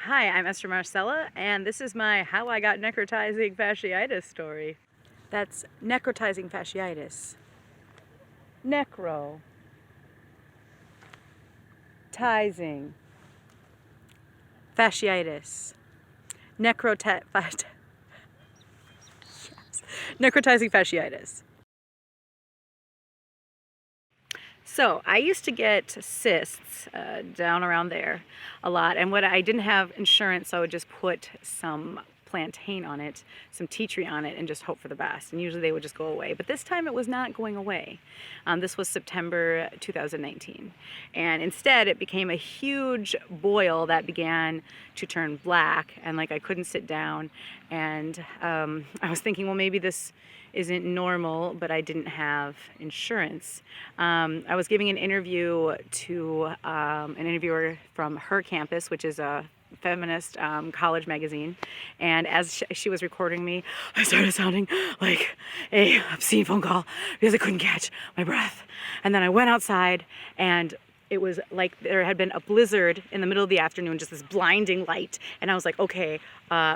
Hi, I'm Esther Marcella, and this is my How I Got Necrotizing Fasciitis story. That's necrotizing fasciitis. Necrotizing fasciitis. Necrotizing fasciitis. So I used to get cysts down around there a lot, and what I didn't have insurance, so I would just put some plantain on it, some tea tree on it, and just hope for the best. And usually they would just go away. But this time it was not going away. This was September 2019, and instead it became a huge boil that began to turn black, and like I couldn't sit down. And I was thinking, well, maybe this isn't normal, but I didn't have insurance. I was giving an interview to an interviewer from her campus, which is a feminist college magazine, and as she was recording me, I started sounding like a obscene phone call because I couldn't catch my breath. And then I went outside, and it was like there had been a blizzard in the middle of the afternoon, just this blinding light, and I was like, okay,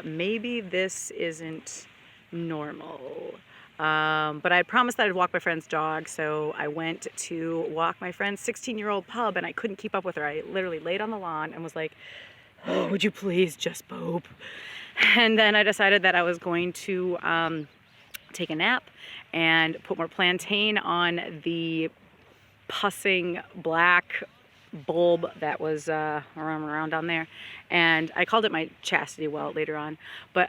maybe this isn't normal. But I had promised that I'd walk my friend's dog, so I went to walk my friend's 16-year-old pup, and I couldn't keep up with her. I literally laid on the lawn and was like, oh, would you please just poop? And then I decided that I was going to take a nap and put more plantain on the pussing black bulb that was around down there. And I called it my chastity well later on. But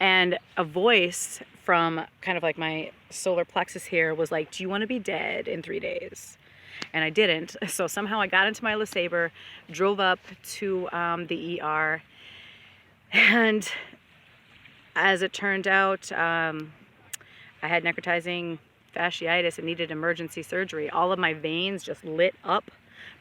and a voice from kind of like my solar plexus here was like, do you want to be dead in 3 days? And I didn't. So somehow I got into my LeSabre, drove up to the ER, and as it turned out, I had necrotizing fasciitis and needed emergency surgery. All of my veins just lit up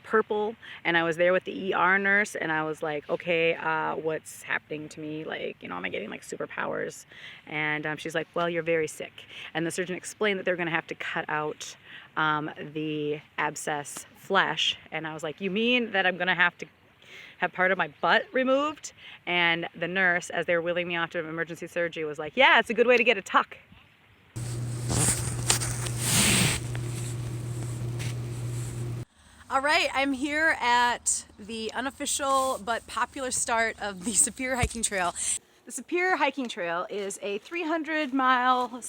purple, and I was there with the ER nurse, and I was like, okay, what's happening to me? Like, you know, am I getting like superpowers? And she's like, well, you're very sick. And the surgeon explained that they're going to have to cut out the abscess flesh. And I was like, you mean that I'm going to have part of my butt removed? And the nurse, as they were wheeling me off to emergency surgery, was like, yeah, it's a good way to get a tuck. All right, I'm here at the unofficial but popular start of the Superior Hiking Trail. The Superior Hiking Trail is a 300-mile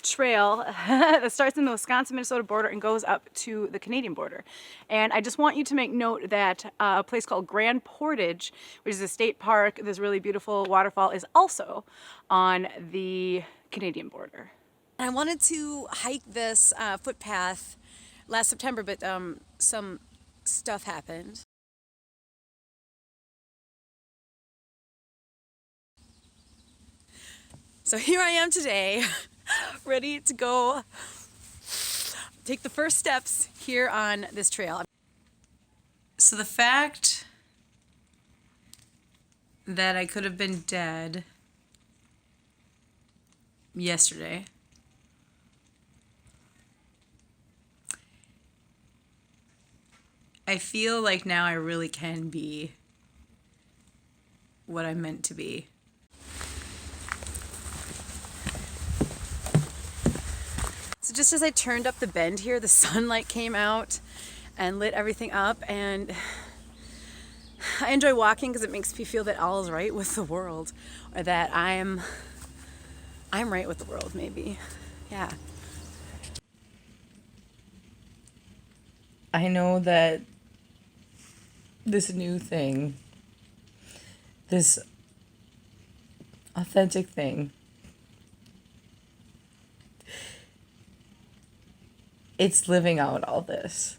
trail that starts in the Wisconsin-Minnesota border and goes up to the Canadian border. And I just want you to make note that a place called Grand Portage, which is a state park, this really beautiful waterfall, is also on the Canadian border. And I wanted to hike this footpath last September, but some stuff happened. So here I am today, ready to go take the first steps here on this trail. So the fact that I could have been dead yesterday I feel like now I really can be what I'm meant to be. So just as I turned up the bend here, the sunlight came out and lit everything up, and I enjoy walking because it makes me feel that all is right with the world, or that I'm right with the world, maybe. Yeah. I know that this new thing, this authentic thing, it's living out all this.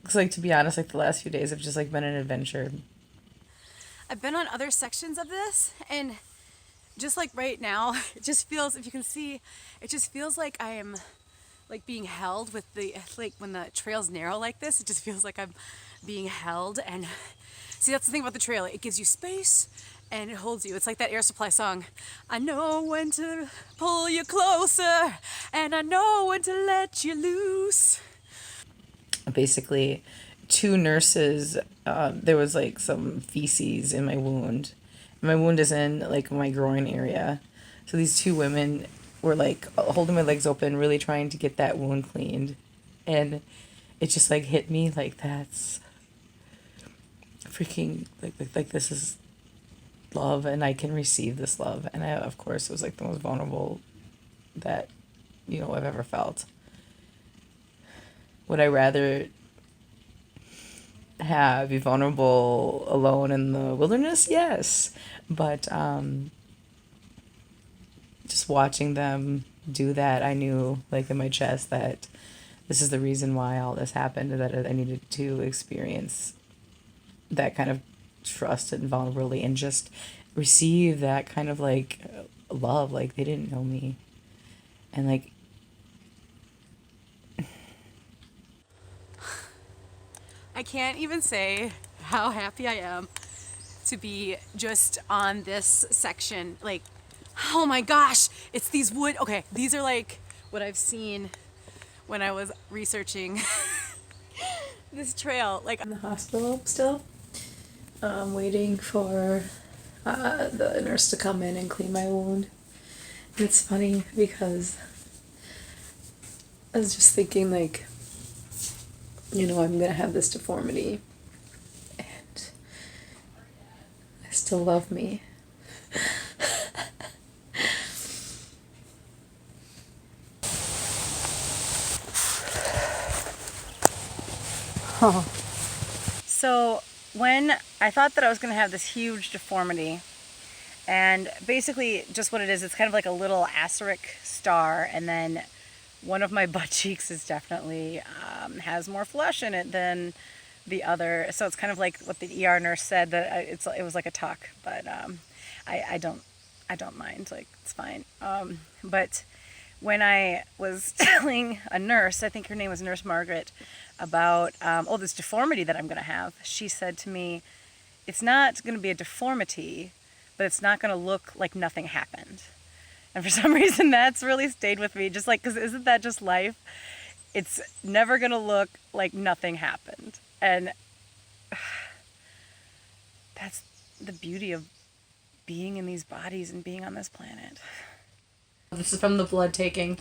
Looks like, to be honest, like the last few days have just like been an adventure. I've been on other sections of this, and just like right now, it just feels, if you can see, it just feels like I am like being held with the, like when the trail's narrow like this, it just feels like I'm being held. And see, that's the thing about the trail, it gives you space and it holds you. It's like that Air Supply song, I know when to pull you closer and I know when to let you loose. Basically, two nurses, there was like some feces in my wound. My wound is in like my groin area. So these two women were like holding my legs open, really trying to get that wound cleaned. And it just like hit me like that's freaking like this is love and I can receive this love. And I, of course, it was like the most vulnerable that, I've ever felt. Would I rather be vulnerable alone in the wilderness? Yes. But just watching them do that, I knew like in my chest that this is the reason why all this happened, that I needed to experience that kind of trust and vulnerability and just receive that kind of like love. Like they didn't know me. And like I can't even say how happy I am to be just on this section. Like, oh my gosh, it's these wood. Okay, these are like what I've seen when I was researching this trail. Like, in the hospital still, waiting for the nurse to come in and clean my wound. And it's funny because I was just thinking like, I'm gonna have this deformity and I still love me. so when I thought that I was going to have this huge deformity, and basically just what it is, it's kind of like a little asterisk star, and then one of my butt cheeks is definitely has more flesh in it than the other. So it's kind of like what the ER nurse said, that it was like a tuck, but I don't mind. Like it's fine. But when I was telling a nurse, I think her name was Nurse Margaret, about this deformity that I'm going to have, she said to me, "It's not going to be a deformity, but it's not going to look like nothing happened." And for some reason, that's really stayed with me. Just like, because isn't that just life? It's never going to look like nothing happened. And that's the beauty of being in these bodies and being on this planet. This is from the blood taking.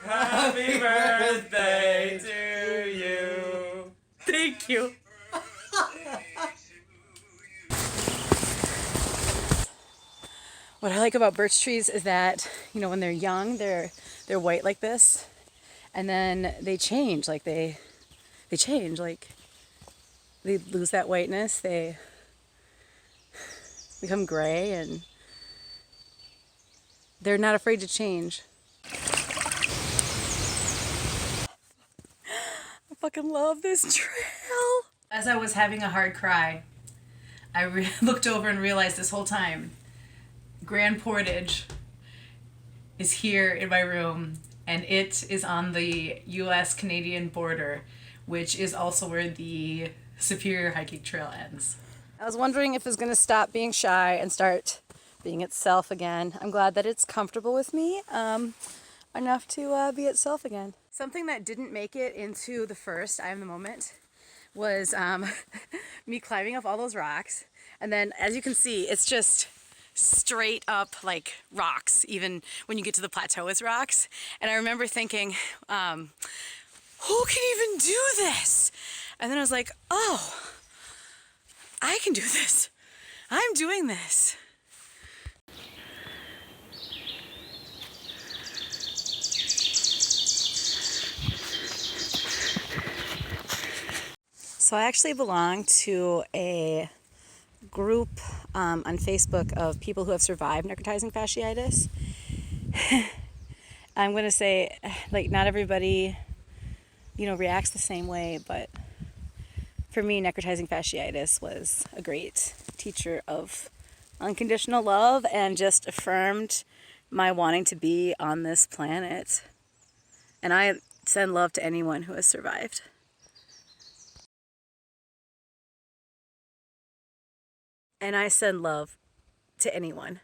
Happy birthday to you. Thank you. What I like about birch trees is that, when they're young, they're white like this, and then they change. Like they change. Like they lose that whiteness. They become gray, and they're not afraid to change. I fucking love this trail. As I was having a hard cry, I looked over and realized this whole time, Grand Portage is here in my room, and it is on the US-Canadian border, which is also where the Superior Hiking Trail ends. I was wondering if it's going to stop being shy and start being itself again. I'm glad that it's comfortable with me enough to be itself again. Something that didn't make it into the first I Am the Moment was me climbing up all those rocks. And then, as you can see, it's just straight up like rocks. Even when you get to the plateau, it's rocks. And I remember thinking, who can even do this? And then I was like, oh, I can do this. I'm doing this. So I actually belong to a group on Facebook of people who have survived necrotizing fasciitis. I'm going to say, like, not everybody, reacts the same way, but for me, necrotizing fasciitis was a great teacher of unconditional love and just affirmed my wanting to be on this planet. And I send love to anyone who has survived. And I send love to anyone.